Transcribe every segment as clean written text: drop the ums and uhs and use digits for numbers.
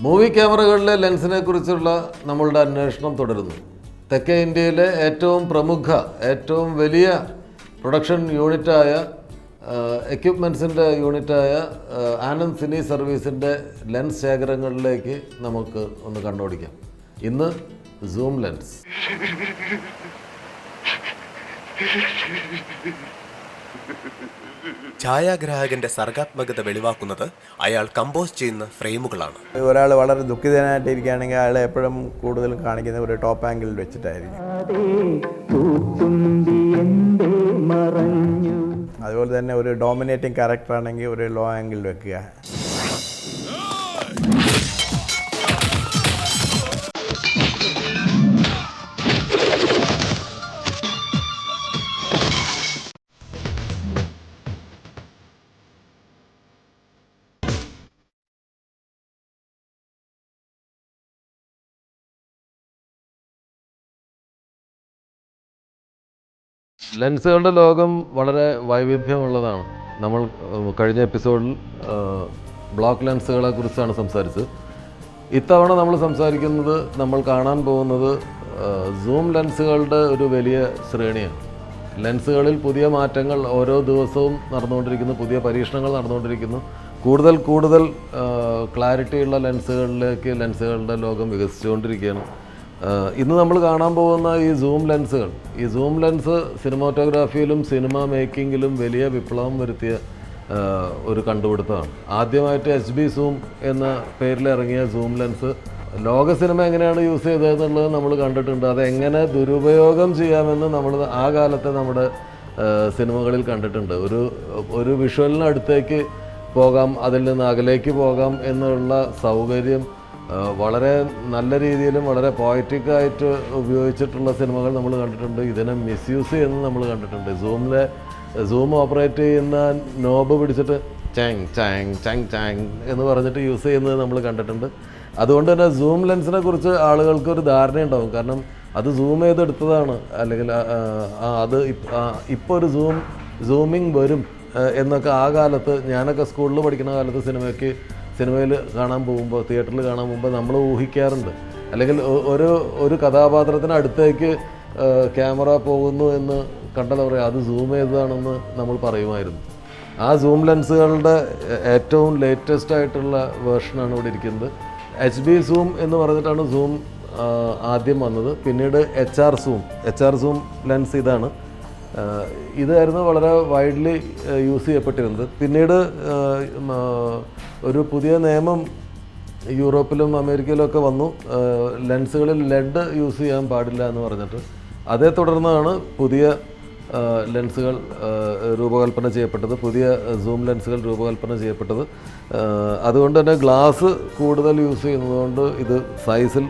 Movie ക്യാമറകളിലെ ലെൻസിനെ കുറിച്ചുള്ള നമ്മളുടെ അന്വേഷണം തുടരുന്നു. തെക്കേ ഇന്ത്യയിലെ ഏറ്റവും പ്രമുഖ, ഏറ്റവും വലിയ പ്രൊഡക്ഷൻ യൂണിറ്റായ എക്യുപ്മെൻസിൻ്റെ യൂണിറ്റായ ആനന്ദ് സിനി സർവീസിൻ്റെ ലെൻസ് ശേഖരങ്ങളിലേക്ക് നമുക്ക് ഒന്ന് കണ്ണോടിക്കാം. ഇന്ന് സൂം ലെൻസ്. ഛായാഗ്രാഹകന്റെ സർഗാത്മകത വെളിവാക്കുന്നത് അയാൾ കമ്പോസ് ചെയ്യുന്ന ഫ്രെയിമുകളാണ്. ഒരാൾ വളരെ ദുഃഖിതനായിട്ടിരിക്കുകയാണെങ്കിൽ അയാളെ എപ്പോഴും കൂടുതലും കാണിക്കുന്ന ഒരു ടോപ്പ് ആംഗിളിൽ വെച്ചിട്ടായിരിക്കും. അതുപോലെ തന്നെ ഒരു ഡോമിനേറ്റിംഗ് ക്യാരക്ടറാണെങ്കിൽ ഒരു ലോ ആംഗിളിൽ വെക്കുക. ലെൻസുകളുടെ ലോകം വളരെ വൈവിധ്യമുള്ളതാണ്. നമ്മൾ കഴിഞ്ഞ എപ്പിസോഡിൽ ബ്ലോക്ക് ലെൻസുകളെ കുറിച്ചാണ് സംസാരിച്ചത്. ഇത്തവണ നമ്മൾ സംസാരിക്കുന്നത്, നമ്മൾ കാണാൻ പോകുന്നത് സൂം ലെൻസുകളുടെ ഒരു വലിയ ശ്രേണിയാണ്. ലെൻസുകളിൽ പുതിയ മാറ്റങ്ങൾ ഓരോ ദിവസവും നടന്നുകൊണ്ടിരിക്കുന്നു, പുതിയ പരീക്ഷണങ്ങൾ നടന്നുകൊണ്ടിരിക്കുന്നു. കൂടുതൽ ക്ലാരിറ്റിയുള്ള ലെൻസുകളിലേക്ക് ലെൻസുകളുടെ ലോകം വികസിച്ചുകൊണ്ടിരിക്കുകയാണ്. ഇന്ന് നമ്മൾ കാണാൻ പോകുന്ന ഈ സൂം ലെൻസ് സിനിമാറ്റോഗ്രാഫിയിലും സിനിമ മേക്കിങ്ങിലും വലിയ വിപ്ലവം വരുത്തിയ ഒരു കണ്ടുപിടുത്തമാണ്. ആദ്യമായിട്ട് HB സൂം എന്ന പേരിൽ ഇറങ്ങിയ സൂം ലെൻസ് ലോക സിനിമ എങ്ങനെയാണ് യൂസ് ചെയ്തതെന്നുള്ളത് നമ്മൾ കണ്ടിട്ടുണ്ട്. അതെങ്ങനെ ദുരുപയോഗം ചെയ്യാമെന്ന് നമ്മൾ ആ കാലത്തെ നമ്മുടെ സിനിമകളിൽ കണ്ടിട്ടുണ്ട്. ഒരു വിഷ്വലിന് അടുത്തേക്ക് പോകാം, അതിൽ നിന്ന് അകലേക്ക് പോകാം എന്നുള്ള സൗകര്യം വളരെ നല്ല രീതിയിലും വളരെ പോയറ്റിക്കായിട്ട് ഉപയോഗിച്ചിട്ടുള്ള സിനിമകൾ നമ്മൾ കണ്ടിട്ടുണ്ട്. ഇതിനെ മിസ്യൂസ് ചെയ്യുന്നത് നമ്മൾ കണ്ടിട്ടുണ്ട്. സൂം ഓപ്പറേറ്റ് ചെയ്യുന്ന നോബ് പിടിച്ചിട്ട് ചാങ് ചാങ് ചാങ് ചാങ് എന്ന് പറഞ്ഞിട്ട് യൂസ് ചെയ്യുന്നത് നമ്മൾ കണ്ടിട്ടുണ്ട്. അതുകൊണ്ട് തന്നെ സൂം ലെൻസിനെ കുറിച്ച് ആളുകൾക്കൊരു ധാരണയുണ്ടാവും. കാരണം അത് സൂം ചെയ്തെടുത്തതാണ്, അല്ലെങ്കിൽ അത് ഇപ്പോൾ ഒരു സൂമിങ് വരും എന്നൊക്കെ ആ കാലത്ത്, ഞാനൊക്കെ സ്കൂളിൽ പഠിക്കുന്ന കാലത്ത് സിനിമയിൽ കാണാൻ പോകുമ്പോൾ, തിയേറ്ററിൽ കാണാൻ പോകുമ്പോൾ നമ്മൾ ഊഹിക്കാറുണ്ട്. അല്ലെങ്കിൽ ഒരു കഥാപാത്രത്തിന് അടുത്തേക്ക് ക്യാമറ പോകുന്നു എന്ന് കണ്ടാൽ പറയാം അത് സൂം ചെയ്തതാണെന്ന് നമ്മൾ പറയുമായിരുന്നു. ആ സൂം ലെൻസുകളുടെ ഏറ്റവും ലേറ്റസ്റ്റ് ആയിട്ടുള്ള വേർഷനാണ് ഇവിടെ ഇരിക്കുന്നത്. HB സൂം എന്ന് പറഞ്ഞിട്ടാണ് സൂം ആദ്യം വന്നത്. പിന്നീട് HR സൂം ലെൻസ് ഇതാണ്. ഇതായിരുന്നു വളരെ വൈഡ്ലി യൂസ് ചെയ്യപ്പെട്ടിരുന്നത്. പിന്നീട് ഒരു പുതിയ നിയമം യൂറോപ്പിലും അമേരിക്കയിലൊക്കെ വന്നു, ലെൻസുകളിൽ ലെഡ് യൂസ് ചെയ്യാൻ പാടില്ല എന്ന് പറഞ്ഞിട്ട്. അതേ തുടർന്നാണ് പുതിയ ലെൻസുകൾ രൂപകൽപ്പന ചെയ്യപ്പെട്ടത്, പുതിയ സൂം ലെൻസുകൾ രൂപകൽപ്പന ചെയ്യപ്പെട്ടത്. അതുകൊണ്ട് തന്നെ ഗ്ലാസ് കൂടുതൽ യൂസ് ചെയ്യുന്നതുകൊണ്ട് ഇത് സൈസിൽ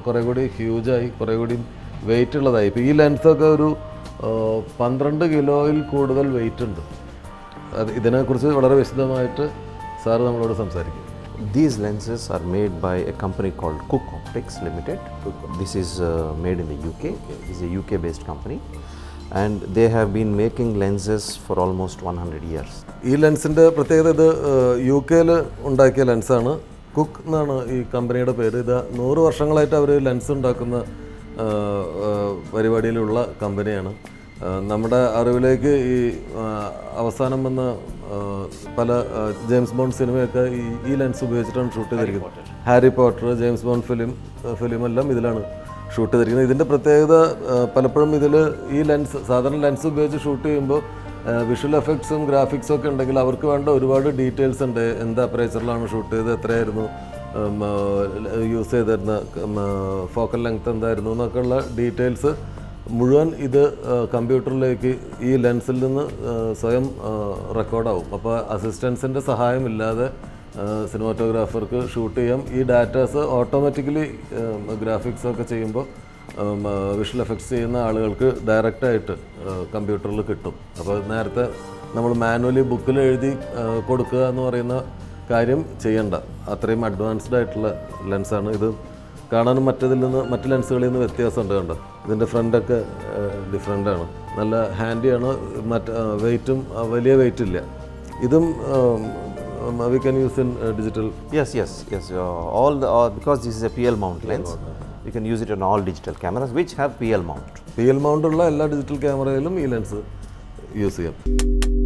കുറേ കൂടി ഹ്യൂജായി, കുറേ കൂടി വെയിറ്റ് ഉള്ളതായി. ഇപ്പോൾ ഈ ലെൻസൊക്കെ ഒരു 12 കിലോയിൽ കൂടുതൽ വെയിറ്റ് ഉണ്ട്. ഇതിനെക്കുറിച്ച് വളരെ വിശദമായിട്ട് സാർ നമ്മളോട് സംസാരിക്കും. These lenses are made by a company called Cook Optics Limited. This is made in the UK. This is a UK-based company, and they have been making lenses for almost 100 years. ഈ ലെൻസിൻ്റെ പ്രത്യേകത, ഇത് UK-ൽ ഉണ്ടാക്കിയ ലെൻസാണ്. Cook എന്നാണ് ഈ കമ്പനിയുടെ പേര്. ഇത് 100 വർഷങ്ങളായിട്ട് അവർ ലെൻസ് ഉണ്ടാക്കുന്ന പരിപാടിയിലുള്ള കമ്പനിയാണ്. നമ്മുടെ അറിവിലേക്ക് ഈ അവസാനം വന്ന പല ജെയിംസ് ബോണ്ട് സിനിമയൊക്കെ ഈ ലെൻസ് ഉപയോഗിച്ചിട്ടാണ് ഷൂട്ട് ചെയ്തിരിക്കുന്നത്. ഹാരി പോട്ടർ, ജെയിംസ് ബോണ്ട് ഫിലിമെല്ലാം ഇതിലാണ് ഷൂട്ട് ചെയ്തിരിക്കുന്നത്. ഇതിൻ്റെ പ്രത്യേകത, പലപ്പോഴും ഇതിൽ ഈ ലെൻസ്, സാധാരണ ലെൻസ് ഉപയോഗിച്ച് ഷൂട്ട് ചെയ്യുമ്പോൾ വിഷ്വൽ എഫക്ട്സും ഗ്രാഫിക്സും ഒക്കെ ഉണ്ടെങ്കിൽ അവർക്ക് വേണ്ട ഒരുപാട് ഡീറ്റെയിൽസ് ഉണ്ട്. എന്ത് അപ്പറേച്ചറിലാണ് ഷൂട്ട് ചെയ്തത്, എത്രയായിരുന്നു യൂസ് ചെയ്തിരുന്ന ഫോക്കൽ ലെങ്ത് എന്തായിരുന്നു എന്നൊക്കെയുള്ള ഡീറ്റെയിൽസ് മുഴുവൻ ഇത് കമ്പ്യൂട്ടറിലേക്ക് ഈ ലെൻസിൽ നിന്ന് സ്വയം റെക്കോർഡാവും. അപ്പോൾ അസിസ്റ്റൻസിൻ്റെ സഹായമില്ലാതെ സിനിമാറ്റോഗ്രാഫർക്ക് ഷൂട്ട് ചെയ്യാം. ഈ ഡാറ്റാസ് ഓട്ടോമാറ്റിക്കലി ഗ്രാഫിക്സൊക്കെ ചെയ്യുമ്പോൾ വിഷ്വൽ എഫക്ട്സ് ചെയ്യുന്ന ആളുകൾക്ക് ഡയറക്റ്റായിട്ട് കമ്പ്യൂട്ടറിൽ കിട്ടും. അപ്പോൾ നേരത്തെ നമ്മൾ മാനുവലി ബുക്കിൽ എഴുതി കൊടുക്കുക എന്ന് പറയുന്ന കാര്യം ചെയ്യണ്ട. അത്രയും അഡ്വാൻസ്ഡ് ആയിട്ടുള്ള ലെൻസാണ് ഇത്. കാണാനും മറ്റ് ലെൻസുകളിൽ നിന്ന് വ്യത്യാസമുണ്ട്. കണ്ടോ, ഇതിൻ്റെ ഫ്രണ്ടൊക്കെ ഡിഫറെൻ്റാണ്. നല്ല ഹാൻഡിയാണ്. വെയിറ്റും വലിയ വെയിറ്റ് ഇല്ല. ഇതും we can use in digital. Yes. All the, because this is a PL mount lens, you can use it on all digital cameras which have PL mount. PL മൗണ്ടുള്ള എല്ലാ ഡിജിറ്റൽ ക്യാമറയിലും ഈ ലെൻസ് യൂസ് ചെയ്യാം.